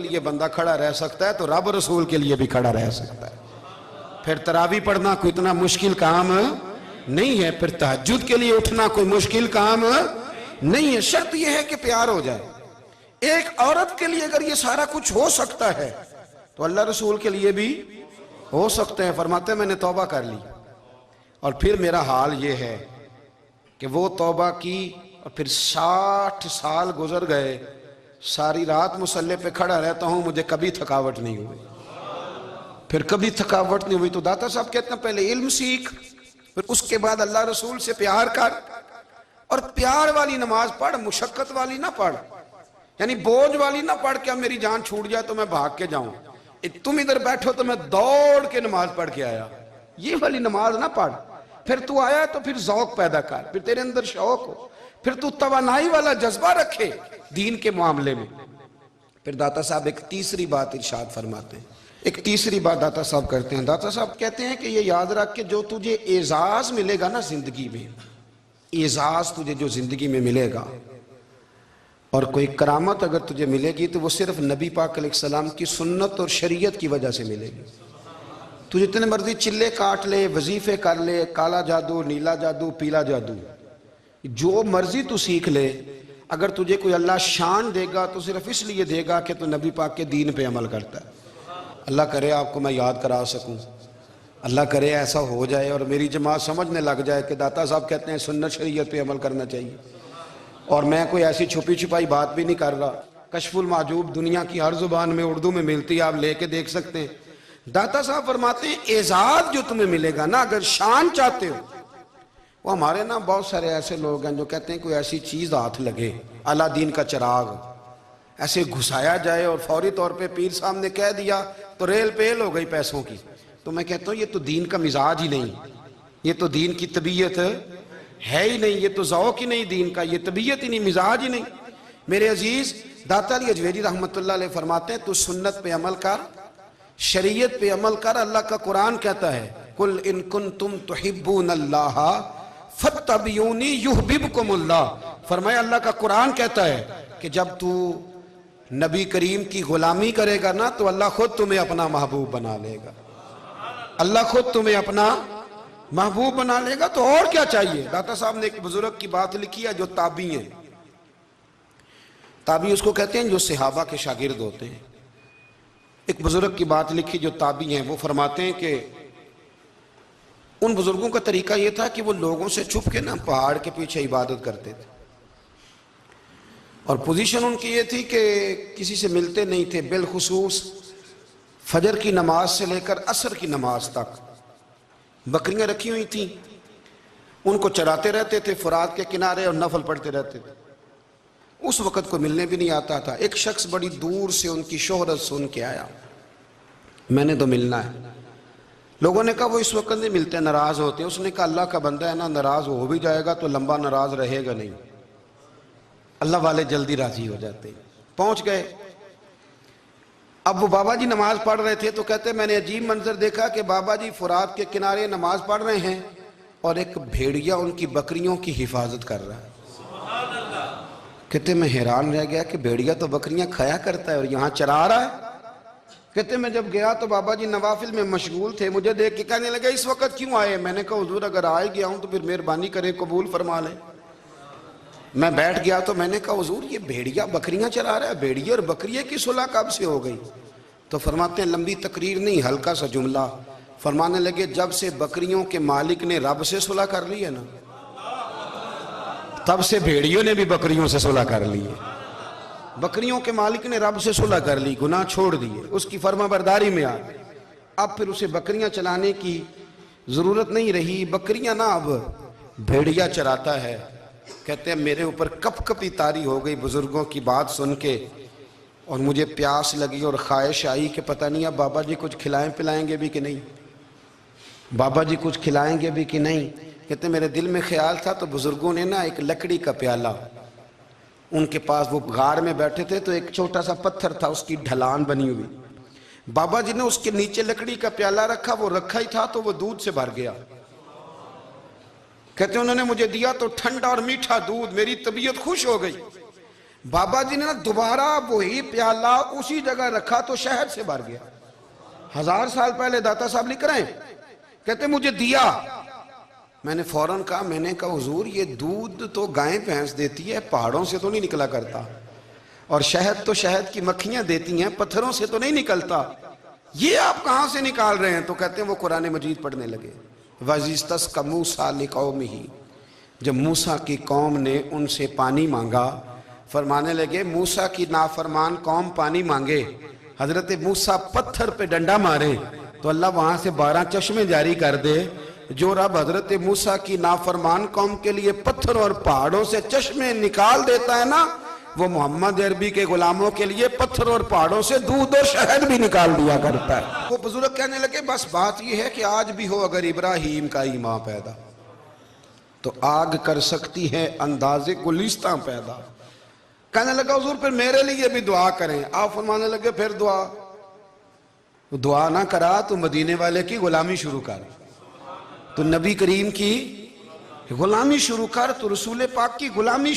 لیے بندہ کھڑا رہ سکتا ہے تو رب رسول کے لیے بھی کھڑا رہ سکتا ہے. پھر تراویح پڑھنا کوئی اتنا مشکل کام نہیں ہے. پھر تہجد کے لیے اٹھنا کوئی مشکل کام نہیں ہے. شرط یہ ہے کہ پیار ہو جائے. ایک عورت کے لیے اگر یہ سارا کچھ ہو سکتا ہے تو اللہ رسول کے لیے بھی ہو سکتے ہیں. فرماتے ہیں میں نے توبہ کر لی اور پھر میرا حال یہ ہے کہ وہ توبہ کی اور پھر 60 سال گزر گئے, ساری رات مصلی پہ کھڑا رہتا ہوں, مجھے کبھی تھکاوٹ نہیں ہوئی. پھر کبھی تھکاوٹ نہیں ہوئی. تو داتا صاحب کہتے ہیں پہلے علم سیکھ, پھر اس کے بعد اللہ رسول سے پیار کر, اور پیار والی نماز پڑھ, مشقت والی نہ پڑھ, یعنی بوجھ والی نہ پڑھ کہ اب میری جان چھوٹ جائے تو میں بھاگ کے جاؤں, تم ادھر بیٹھو تو میں دوڑ کے نماز پڑھ کے آیا, یہ والی نماز نہ پڑھ. پھر تو آیا تو پھر ذوق پیدا کر, پھر تیرے اندر شوق ہو, پھر تو توانائی والا جذبہ رکھے دین کے معاملے میں. پھر داتا صاحب ایک تیسری بات ارشاد فرماتے ہیں, ایک تیسری بات داتا صاحب کرتے ہیں. داتا صاحب کہتے ہیں کہ یہ یاد رکھ کہ جو تجھے اعزاز ملے گا نا زندگی میں, اعزاز تجھے جو زندگی میں ملے گا اور کوئی کرامت اگر تجھے ملے گی تو وہ صرف نبی پاک علیہ السلام کی سنت اور شریعت کی وجہ سے ملے گی. تو جتنے مرضی چلے کاٹ لے, وظیفے کر لے, کالا جادو, نیلا جادو, پیلا جادو, جو مرضی تو سیکھ لے, اگر تجھے کوئی اللہ شان دے گا تو صرف اس لیے دے گا کہ تو نبی پاک کے دین پہ عمل کرتا ہے. اللہ کرے آپ کو میں یاد کرا سکوں, اللہ کرے ایسا ہو جائے اور میری جماعت سمجھنے لگ جائے کہ داتا صاحب کہتے ہیں سنت شریعت پہ عمل کرنا چاہیے. اور میں کوئی ایسی چھپی چھپائی بات بھی نہیں کر رہا, کشف المعجوب دنیا کی ہر زبان میں اردو میں ملتی ہے, آپ لے کے دیکھ سکتے ہیں. داتا صاحب فرماتے ہیں اعزاز جو تمہیں ملے گا نا, اگر شان چاہتے ہو, وہ ہمارے نا بہت سارے ایسے لوگ ہیں جو کہتے ہیں کوئی ایسی چیز ہاتھ لگے, اعلیٰ دین کا چراغ ایسے گھسایا جائے اور فوری طور پہ پیر صاحب نے کہہ دیا تو ریل پیل ہو گئی پیسوں کی. تو میں کہتا ہوں یہ تو دین کا مزاج ہی نہیں, یہ تو دین کی طبیعت ہے ہی نہیں, یہ تو ذوق ہی نہیں دین کا, یہ طبیعت ہی نہیں, مزاج ہی نہیں. میرے عزیز داتا علی اجویری رحمت اللہ علیہ فرماتے ہیں تو سنت پہ عمل کر, شریعت پہ عمل کر. اللہ کا قرآن کہتا ہے قُلْ إِن كُنْتُمْ تُحِبُّونَ اللَّهَ فَاتَّبِعُونِي يُحْبِبْكُمُ اللَّهُ. فرمایا اللہ کا قرآن کہتا ہے کہ جب تو نبی کریم کی غلامی کرے گا نا تو اللہ خود تمہیں اپنا محبوب بنا لے گا, اللہ خود تمہیں اپنا محبوب بنا لے گا. تو اور کیا چاہیے. داتا صاحب نے ایک بزرگ کی بات لکھی ہے جو تابعی ہیں, تابعی اس کو کہتے ہیں جو صحابہ کے شاگرد ہوتے ہیں. ایک بزرگ کی بات لکھی جو تابعی ہیں, وہ فرماتے ہیں کہ ان بزرگوں کا طریقہ یہ تھا کہ وہ لوگوں سے چھپ کے نا پہاڑ کے پیچھے عبادت کرتے تھے, اور پوزیشن ان کی یہ تھی کہ کسی سے ملتے نہیں تھے, بالخصوص فجر کی نماز سے لے کر عصر کی نماز تک بکریاں رکھی ہوئی تھیں, ان کو چراتے رہتے تھے فرات کے کنارے اور نفل پڑھتے رہتے تھے. اس وقت کو ملنے بھی نہیں آتا تھا. ایک شخص بڑی دور سے ان کی شہرت سن کے آیا, میں نے تو ملنا ہے. لوگوں نے کہا وہ اس وقت نہیں ملتے, ناراض ہوتے. اس نے کہا اللہ کا بندہ ہے نا, ناراض ہو بھی جائے گا تو لمبا ناراض رہے گا نہیں, اللہ والے جلدی راضی ہو جاتے ہیں. پہنچ گئے. اب وہ بابا جی نماز پڑھ رہے تھے تو کہتے میں نے عجیب منظر دیکھا کہ بابا جی فرات کے کنارے نماز پڑھ رہے ہیں اور ایک بھیڑیا ان کی بکریوں کی حفاظت کر رہا ہے. کہتے میں حیران رہ گیا کہ بھیڑیا تو بکریاں کھایا کرتا ہے اور یہاں چرا رہا ہے. کہتے میں جب گیا تو بابا جی نوافل میں مشغول تھے, مجھے دیکھ کے کہنے لگے اس وقت کیوں آئے. میں نے کہا حضور اگر آئے گیا ہوں تو پھر مہربانی کریں قبول فرما لیں. میں بیٹھ گیا تو میں نے کہا حضور یہ بھیڑیا بکریاں چلا رہا ہے, بھیڑیا اور بکریے کی صلح کب سے ہو گئی. تو فرماتے ہیں لمبی تقریر نہیں, ہلکا سا جملہ. فرمانے لگے جب سے بکریوں کے مالک نے رب سے صلح کر لی ہے نا, تب سے بھیڑیوں نے بھی بکریوں سے صلح کر لی ہے. بکریوں کے مالک نے رب سے صلح کر لی, گناہ چھوڑ دیے, اس کی فرما برداری میں آ گئے. اب پھر اسے بکریاں چلانے کی ضرورت نہیں رہی. بکریاں نا اب بھیڑیا چراتا ہے. کہتے ہیں میرے اوپر کپ کپی طاری ہو گئی بزرگوں کی بات سن کے, اور مجھے پیاس لگی اور خواہش آئی کہ پتہ نہیں اب بابا جی کچھ کھلائیں پلائیں گے بھی کہ نہیں, بابا جی کچھ کھلائیں گے بھی کہ نہیں. کہتے ہیں میرے دل میں خیال تھا تو بزرگوں نے نا ایک لکڑی کا پیالہ, ان کے پاس وہ غار میں بیٹھے تھے تو ایک چھوٹا سا پتھر تھا, اس کی ڈھلان بنی ہوئی. بابا جی نے اس کے نیچے لکڑی کا پیالہ رکھا, وہ رکھا ہی تھا تو وہ دودھ سے بھر گیا. کہتے ہیں انہوں نے مجھے دیا تو ٹھنڈا اور میٹھا دودھ, میری طبیعت خوش ہو گئی. بابا جی نے دوبارہ وہی پیالہ اسی جگہ رکھا تو شہد سے بھر گیا. 1000 سال پہلے داتا صاحب لکھ رہے ہیں, کہتے مجھے دیا. میں نے فوراً کہا حضور یہ دودھ تو گائیں بھینس دیتی ہے, پہاڑوں سے تو نہیں نکلا کرتا, اور شہد تو شہد کی مکھیاں دیتی ہیں, پتھروں سے تو نہیں نکلتا, یہ آپ کہاں سے نکال رہے ہیں؟ تو کہتے ہیں وہ قرآن مجید پڑھنے لگے. وَإِذِ اسْتَسْقَى مُوسَىٰ لِقَوْمِهِ, جب موسیٰ کی قوم نے ان سے پانی مانگا, فرمانے لگے موسیٰ کی نافرمان قوم پانی مانگے, حضرت موسیٰ پتھر پہ ڈنڈا مارے تو اللہ وہاں سے 12 چشمے جاری کر دے. جو رب حضرت موسیٰ کی نافرمان قوم کے لیے پتھر اور پہاڑوں سے چشمے نکال دیتا ہے نا, وہ محمد عربی کے غلاموں کے لیے پتھر اور پہاڑوں سے دودھ اور شہد بھی نکال دیا کرتا ہے. وہ بزرگ کہنے لگے بس بات یہ ہے کہ آج بھی ہو اگر ابراہیم کا ایمان پیدا تو آگ کر سکتی ہے انداز گلستاں پیدا. کہنے لگا حضور پھر میرے لیے بھی دعا کریں. آپ فرمانے لگے پھر دعا نہ کرا تو مدینے والے کی غلامی شروع کر, تو نبی کریم کی غلامی شروع کر, تو رسول پاک کی غلامی